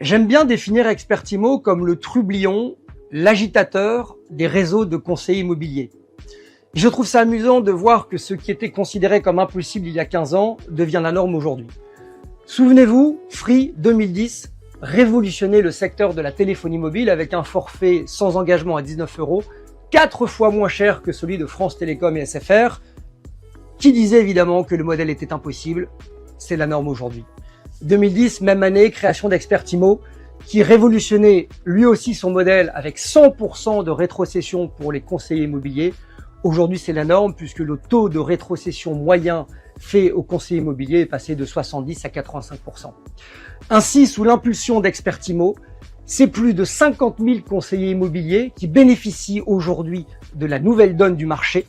J'aime bien définir Expertimo comme le trublion, l'agitateur des réseaux de conseillers immobiliers. Je trouve ça amusant de voir que ce qui était considéré comme impossible il y a 15 ans devient la norme aujourd'hui. Souvenez-vous, Free 2010 révolutionnait le secteur de la téléphonie mobile avec un forfait sans engagement à 19 €, 4 fois moins cher que celui de France Télécom et SFR, qui disait évidemment que le modèle était impossible. C'est la norme aujourd'hui. 2010, même année, création d'Expertimo, qui révolutionnait lui aussi son modèle avec 100% de rétrocession pour les conseillers immobiliers. Aujourd'hui, c'est la norme puisque le taux de rétrocession moyen fait aux conseillers immobiliers est passé de 70 à 85%. Ainsi, sous l'impulsion d'Expertimo, c'est plus de 50 000 conseillers immobiliers qui bénéficient aujourd'hui de la nouvelle donne du marché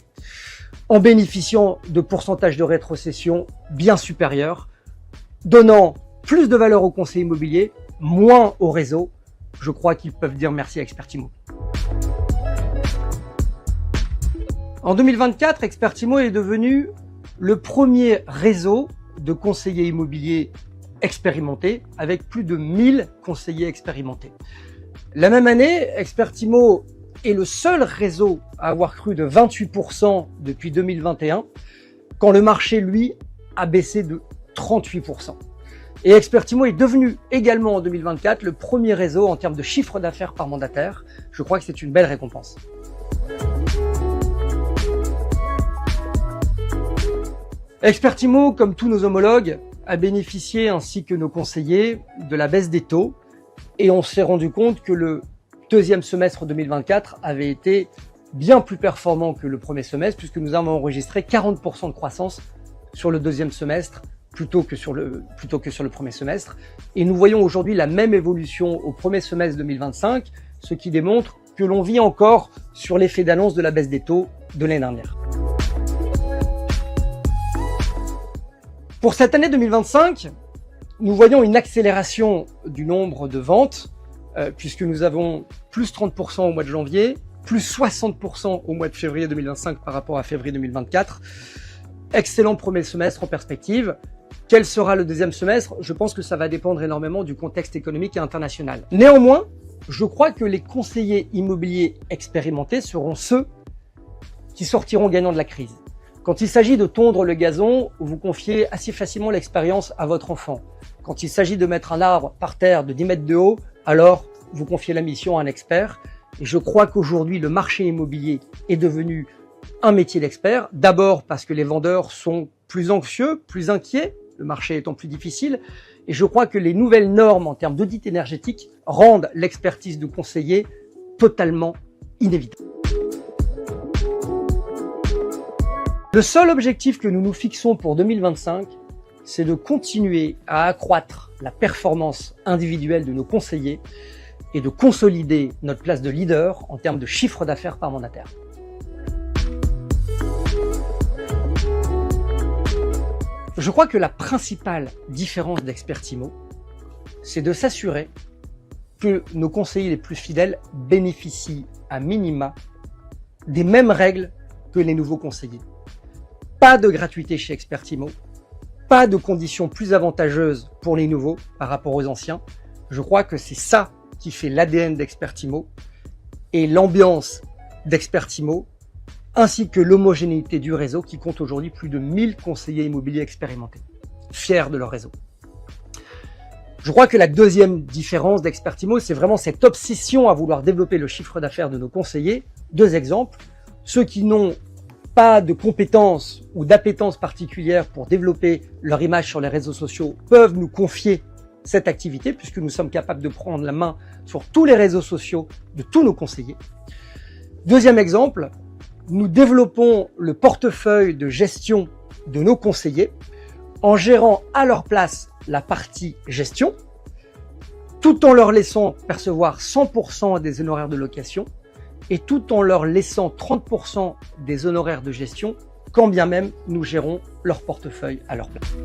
en bénéficiant de pourcentages de rétrocession bien supérieurs, donnant plus de valeur aux conseillers immobiliers, moins au réseau. Je crois qu'ils peuvent dire merci à Expertimo. En 2024, Expertimo est devenu le premier réseau de conseillers immobiliers expérimentés avec plus de 1000 conseillers expérimentés. La même année, Expertimo est le seul réseau à avoir cru de 28% depuis 2021, quand le marché, lui, a baissé de 38%. Et Expertimo est devenu également en 2024 le premier réseau en termes de chiffre d'affaires par mandataire. Je crois que c'est une belle récompense. Expertimo, comme tous nos homologues, a bénéficié, ainsi que nos conseillers, de la baisse des taux. Et on s'est rendu compte que le deuxième semestre 2024 avait été bien plus performant que le premier semestre, puisque nous avons enregistré 40% de croissance sur le deuxième semestre, plutôt que sur le premier semestre. Et nous voyons aujourd'hui la même évolution au premier semestre 2025, ce qui démontre que l'on vit encore sur l'effet d'annonce de la baisse des taux de l'année dernière. Pour cette année 2025, nous voyons une accélération du nombre de ventes, puisque nous avons plus 30% au mois de janvier, plus 60% au mois de février 2025 par rapport à février 2024. Excellent premier semestre en perspective. Quel sera le deuxième semestre? Je pense que ça va dépendre énormément du contexte économique et international. Néanmoins, je crois que les conseillers immobiliers expérimentés seront ceux qui sortiront gagnants de la crise. Quand il s'agit de tondre le gazon, vous confiez assez facilement l'expérience à votre enfant. Quand il s'agit de mettre un arbre par terre de 10 mètres de haut, alors vous confiez la mission à un expert. Et je crois qu'aujourd'hui, le marché immobilier est devenu un métier d'expert. D'abord parce que les vendeurs sont plus anxieux, plus inquiets, le marché étant plus difficile. Et je crois que les nouvelles normes en termes d'audit énergétique rendent l'expertise de conseiller totalement inévitable. Le seul objectif que nous nous fixons pour 2025, c'est de continuer à accroître la performance individuelle de nos conseillers et de consolider notre place de leader en termes de chiffre d'affaires par mandataire. Je crois que la principale différence d'Expertimo, c'est de s'assurer que nos conseillers les plus fidèles bénéficient à minima des mêmes règles que les nouveaux conseillers. Pas de gratuité chez Expertimo, pas de conditions plus avantageuses pour les nouveaux par rapport aux anciens. Je crois que c'est ça qui fait l'ADN d'Expertimo et l'ambiance d'Expertimo, ainsi que l'homogénéité du réseau qui compte aujourd'hui plus de 1000 conseillers immobiliers expérimentés, fiers de leur réseau. Je crois que la deuxième différence d'Expertimo, c'est vraiment cette obsession à vouloir développer le chiffre d'affaires de nos conseillers. Deux exemples, ceux qui n'ont pas de compétences ou d'appétence particulière pour développer leur image sur les réseaux sociaux peuvent nous confier cette activité puisque nous sommes capables de prendre la main sur tous les réseaux sociaux de tous nos conseillers. Deuxième exemple, nous développons le portefeuille de gestion de nos conseillers en gérant à leur place la partie gestion tout en leur laissant percevoir 100% des honoraires de location et tout en leur laissant 30% des honoraires de gestion, quand bien même nous gérons leur portefeuille à leur place.